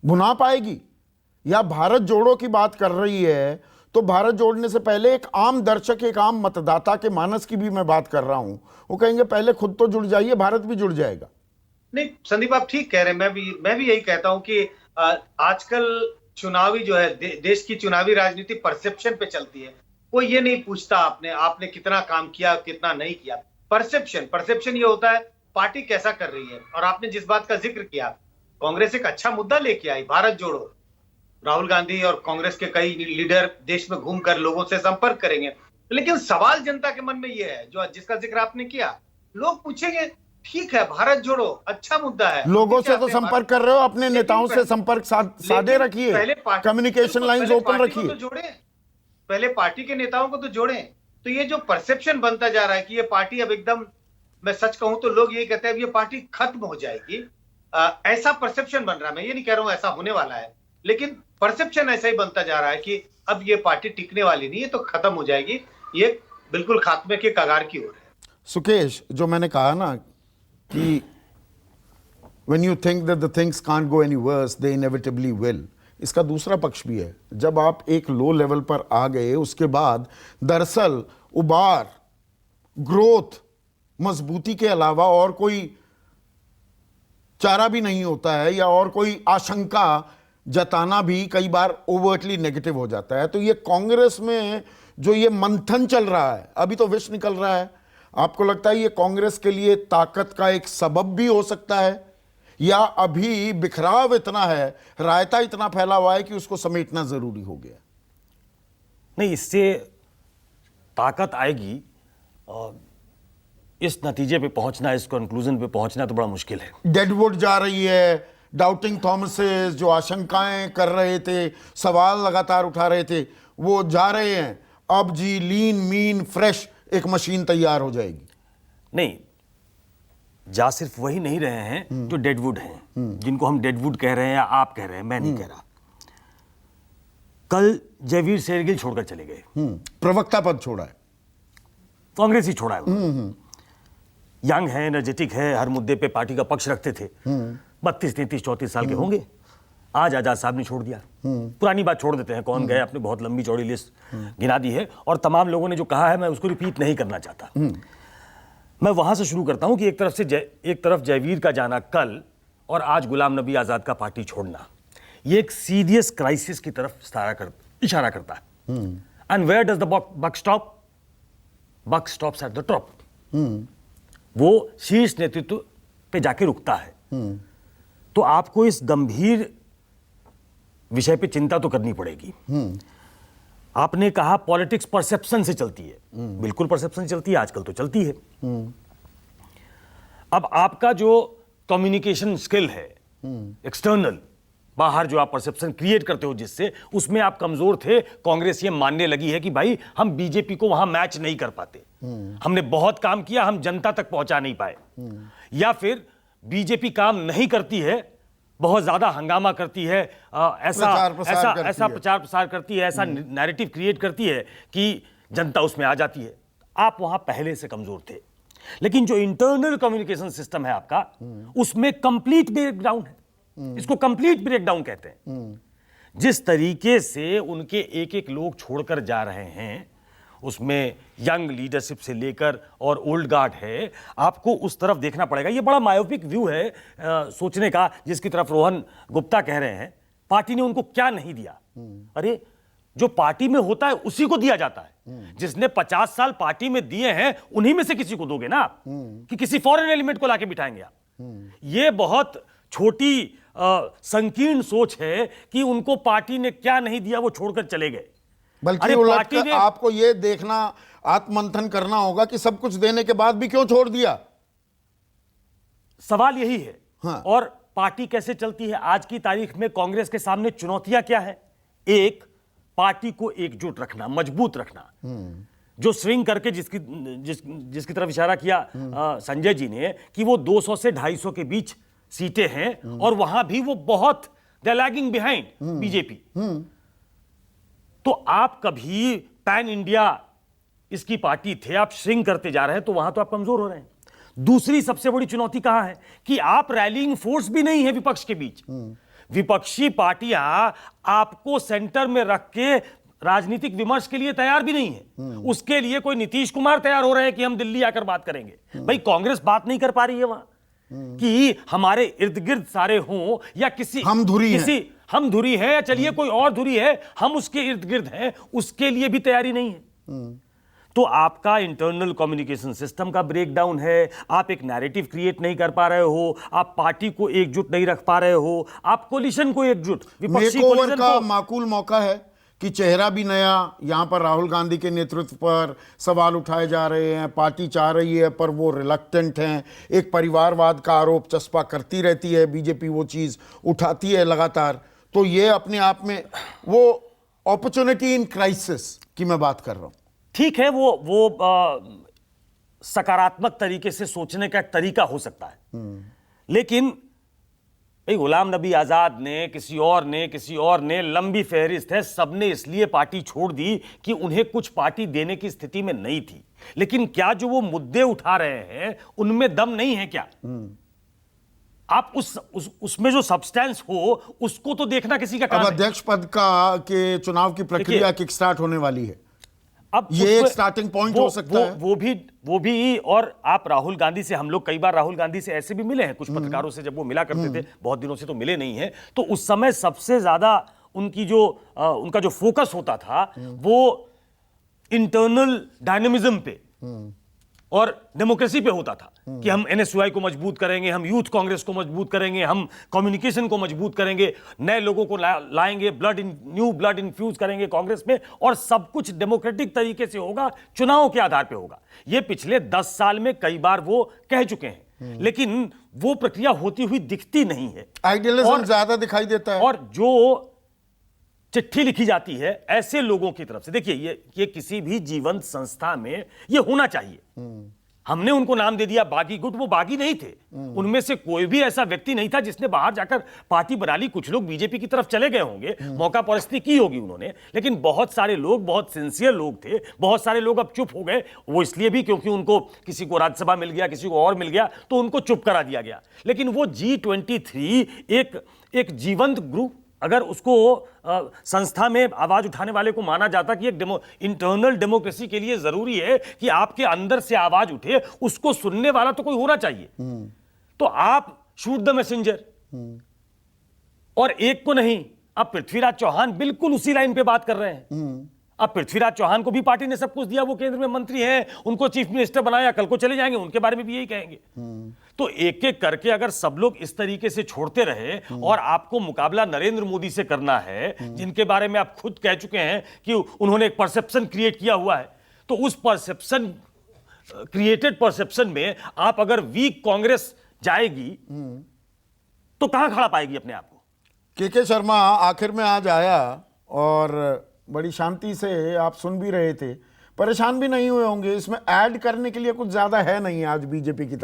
भुना पाएगी? या भारत जोड़ो की बात कर रही है तो भारत जोड़ने से पहले एक आम दर्शक, एक आम मतदाता के मानस की भी मैं बात कर रहा हूं। वो कहेंगे पहले खुद तो जुड़ जाइए, भारत भी जुड़ जाएगा। नहीं संदीप, आप ठीक कह रहे हैं। मैं भी यही कहता हूं कि आजकल चुनावी जो है देश की चुनावी राजनीति परसेप्शन पे चलती है। कोई ये नहीं पूछता आपने कितना काम किया, कितना नहीं किया। परसेप्शन ये होता है पार्टी कैसा कर रही है। और आपने जिस बात का जिक्र किया, कांग्रेस एक अच्छा मुद्दा लेके आई, भारत जोड़ो। राहुल गांधी और कांग्रेस के कई लीडर देश में घूमकर लोगों से संपर्क करेंगे। लेकिन सवाल जनता के मन में यह है, जो जिसका जिक्र आपने किया, लोग पूछेंगे ठीक है भारत जोड़ो अच्छा मुद्दा है, लोगों से तो संपर्क कर रहे हो, अपने नेताओं से संपर्क साधे रखिए, कम्युनिकेशन लाइंस ओपन रखिए। तो जोड़े, पहले पार्टी के नेताओं को तो जोड़े। तो ये जो परसेप्शन बनता जा रहा है कि ये पार्टी अब एकदम, मैं सच कहूं तो लोग ये कहते हैं ये पार्टी खत्म हो जाएगी, ऐसा परसेप्शन बन रहा है। मैं ये नहीं कह रहा हूं ऐसा होने वाला है, लेकिन परसेप्शन ऐसा ही बनता जा रहा है कि अब ये पार्टी टिकने वाली नहीं है, तो खत्म हो जाएगी, ये बिल्कुल खात्मे के कगार की ओर है। सुकेश, जो मैंने कहा ना कि when you think that the things can't go any worse, they inevitably will, इसका दूसरा पक्ष भी है। जब आप एक लो लेवल पर आ गए, उसके बाद दरअसल उबार, ग्रोथ, मजबूती के अलावा और कोई चारा भी नहीं होता है, या और कोई आशंका जताना भी कई बार ओवर्टली नेगेटिव हो जाता है। तो ये कांग्रेस में जो ये मंथन चल रहा है, अभी तो विष निकल रहा है, आपको लगता है ये कांग्रेस के लिए ताकत का एक सबब भी हो सकता है, या अभी बिखराव इतना है, रायता इतना फैला हुआ है कि उसको समेटना जरूरी हो गया? नहीं, इससे ताकत आएगी। इस नतीजे पे पहुंचना, इस कंक्लूजन पे पहुंचना तो बड़ा मुश्किल है। डेडवुड जा रही है, डाउटिंग थॉमसेस जो आशंकाएं कर रहे थे, सवाल लगातार उठा रहे थे, वो जा रहे हैं। अब जी लीन मीन फ्रेश एक मशीन तैयार हो जाएगी। नहीं, जा सिर्फ वही नहीं रहे हैं जो डेडवुड हैं, जिनको हम डेडवुड कह रहे हैं या आप कह रहे हैं, मैं नहीं कह रहा। कल जयवीर शेरगिल छोड़कर चले गए, प्रवक्ता पद छोड़ा है, कांग्रेस ही छोड़ा है। यंग है, एनर्जेटिक है, हर मुद्दे पे पार्टी का पक्ष रखते थे। 32, 33, 34 साल के होंगे। आज आजाद साहब ने छोड़ दिया। पुरानी बात छोड़ देते हैं, कौन गए, आपने बहुत लंबी चौड़ी लिस्ट गिना दी है और तमाम लोगों ने जो कहा है मैं उसको रिपीट नहीं करना चाहता। मैं वहां से शुरू करता हूं कि एक तरफ जयवीर का जाना कल और आज गुलाम नबी आजाद का पार्टी छोड़ना, ये एक सीरियस क्राइसिस की तरफ इशारा करता है। And where does the buck stop? Buck stops at the top. वो शीर्ष नेतृत्व पे जाके रुकता है। तो आपको इस गंभीर विषय पे चिंता तो करनी पड़ेगी। आपने कहा पॉलिटिक्स परसेप्शन से चलती है, बिल्कुल परसेप्शन चलती है, आजकल तो चलती है। अब आपका जो कम्युनिकेशन स्किल है, एक्सटर्नल, बाहर जो आप परसेप्शन क्रिएट करते हो जिससे, उसमें आप कमजोर थे। कांग्रेस ये मानने लगी है कि भाई हम बीजेपी को वहां मैच नहीं कर पाते, हमने बहुत काम किया, हम जनता तक पहुंचा नहीं पाए, या फिर बीजेपी काम नहीं करती है, बहुत ज्यादा हंगामा करती है, ऐसा प्रचार प्रसार करती है, ऐसा नैरेटिव क्रिएट करती है कि जनता उसमें आ जाती है। आप वहां पहले से कमजोर थे। लेकिन जो इंटरनल कम्युनिकेशन सिस्टम है आपका, उसमें कंप्लीट ब्रेकडाउन है। इसको कंप्लीट ब्रेकडाउन कहते हैं। जिस तरीके से उनके एक एक लोग छोड़कर जा रहे हैं, उसमें यंग लीडरशिप से लेकर और ओल्ड गार्ड है, आपको उस तरफ देखना पड़ेगा। ये बड़ा मायोपिक व्यू है सोचने का, जिसकी तरफ रोहन गुप्ता कह रहे हैं पार्टी ने उनको क्या नहीं दिया। अरे जो पार्टी में होता है उसी को दिया जाता है। जिसने 50 साल पार्टी में दिए हैं उन्हीं में से किसी को दोगे ना आप, कि किसी फॉरेन एलिमेंट को लाके बिठाएंगे आप। ये बहुत छोटी संकीर्ण सोच है कि उनको पार्टी ने क्या नहीं दिया वो छोड़कर चले गए। बल्कि उलटकर आपको यह देखना, आत्ममंथन करना होगा कि सब कुछ देने के बाद भी क्यों छोड़ दिया। सवाल यही है। हाँ। और पार्टी कैसे चलती है आज की तारीख में, कांग्रेस के सामने चुनौतियां क्या है? एक, पार्टी को एकजुट रखना, मजबूत रखना। जो स्विंग करके जिसकी तरफ इशारा किया संजय जी ने, कि वो 200 से 250 के बीच सीटें हैं, और वहां भी वो बहुत they are lagging behind BJP. तो आप कभी पैन इंडिया इसकी पार्टी थे, आप श्रिंक करते जा रहे हैं, तो वहां तो आप कमजोर हो रहे हैं। दूसरी सबसे बड़ी चुनौती कहां है कि आप रैलिंग फोर्स भी नहीं है विपक्ष के बीच। विपक्षी पार्टियां आपको सेंटर में रख के राजनीतिक विमर्श के लिए तैयार भी नहीं है। उसके लिए कोई नीतीश कुमार तैयार हो रहे हैं कि हम दिल्ली आकर बात करेंगे। भाई कांग्रेस बात नहीं कर पा रही है वहां कि हमारे इर्द गिर्द सारे हों या किसी हम धुरी है या चलिए कोई और धुरी है, हम उसके इर्द गिर्द हैं, उसके लिए भी तैयारी नहीं है। तो आपका इंटरनल कम्युनिकेशन सिस्टम का ब्रेकडाउन है, आप एक नैरेटिव क्रिएट नहीं कर पा रहे हो, आप पार्टी को एकजुट नहीं रख पा रहे हो, आप कोलिशन को एकजुट, विपक्षी मेकओवर कोलिशन का को माकूल मौका है कि चेहरा भी नया, यहां पर राहुल गांधी के नेतृत्व पर सवाल उठाए जा रहे हैं, पार्टी चाह रही है पर वो रिलक्टेंट हैं, एक परिवारवाद का आरोप चस्पा करती रहती है, बीजेपी वो चीज उठाती है लगातार। तो ये अपने आप में वो अपॉर्चुनिटी इन क्राइसिस की मैं बात कर रहा हूं। ठीक है, वो सकारात्मक तरीके से सोचने का एक तरीका हो सकता है, लेकिन भाई गुलाम नबी आजाद ने, किसी और ने लंबी फहरिस्त है, सबने इसलिए पार्टी छोड़ दी कि उन्हें कुछ पार्टी देने की स्थिति में नहीं थी। लेकिन क्या जो वो मुद्दे उठा रहे हैं उनमें दम नहीं है क्या? आप उसमें जो सब्सटेंस हो उसको तो देखना किसी का काम अब है। अध्यक्ष पद के चुनाव की प्रक्रिया किक स्टार्ट होने वाली है। अब ये एक स्टार्टिंग पॉइंट हो सकता है। वो भी और आप राहुल गांधी से, हम लोग कई बार राहुल गांधी से ऐसे भी मिले हैं, कुछ पत्रकारों से जब वो मिला करते थे, बहुत दिनों से तो मिले नहीं है, तो उस समय सबसे ज्यादा उनका जो फोकस होता था वो इंटरनल डायनेमिज्म पे और डेमोक्रेसी पे होता था कि हम एनएसयूआई को मजबूत करेंगे, हम यूथ कांग्रेस को मजबूत करेंगे, हम कम्युनिकेशन को मजबूत करेंगे, नए लोगों को लाएंगे, न्यू ब्लड इन्फ्यूज करेंगे कांग्रेस में, और सब कुछ डेमोक्रेटिक तरीके से होगा, चुनावों के आधार पे होगा। ये पिछले 10 साल में कई बार वो कह चुके हैं, लेकिन वो प्रक्रिया होती हुई दिखती नहीं है। आइडियलिज्म ज्यादा दिखाई देता है। और जो चिट्ठी लिखी जाती है ऐसे लोगों की तरफ से, देखिए ये किसी भी जीवंत संस्था में ये होना चाहिए। हमने उनको नाम दे दिया बागी गुट, वो बागी नहीं थे, उनमें से कोई भी ऐसा व्यक्ति नहीं था जिसने बाहर जाकर पार्टी बना ली। कुछ लोग बीजेपी की तरफ चले गए होंगे, मौका परस्ती की होगी उन्होंने, लेकिन बहुत सारे लोग बहुत सिंसियर लोग थे। बहुत सारे लोग अब चुप हो गए, वो इसलिए भी क्योंकि उनको किसी को राज्यसभा मिल गया, किसी को और मिल गया, तो उनको चुप करा दिया गया। लेकिन वो G23 एक जीवंत ग्रुप, अगर उसको संस्था में आवाज उठाने वाले को माना जाता कि एक इंटरनल डेमोक्रेसी के लिए जरूरी है कि आपके अंदर से आवाज उठे, उसको सुनने वाला तो कोई होना चाहिए। तो आप शूट द मैसेंजर, और एक को नहीं, अब पृथ्वीराज चौहान बिल्कुल उसी लाइन पे बात कर रहे हैं। अब पृथ्वीराज चौहान को भी पार्टी ने सब कुछ दिया, वो केंद्र में मंत्री हैं, उनको चीफ मिनिस्टर बनाया, कल को चले जाएंगे, उनके बारे में भी यही कहेंगे। तो एक एक करके अगर सब लोग इस तरीके से छोड़ते रहे, और आपको मुकाबला नरेंद्र मोदी से करना है, जिनके बारे में आप खुद कह चुके हैं कि उन्होंने एक परसेप्शन क्रिएट किया हुआ है, तो उस क्रिएटेड परसेप्शन में आप अगर वीक कांग्रेस जाएगी तो कहां खड़ा पाएगी अपने आप को? के शर्मा आखिर में आज आया और बड़ी शांति से आप सुन भी रहे थे, परेशान भी नहीं हुए होंगे। इसमें ऐड करने के लिए कुछ ज्यादा है नहीं आज बीजेपी की तरफ।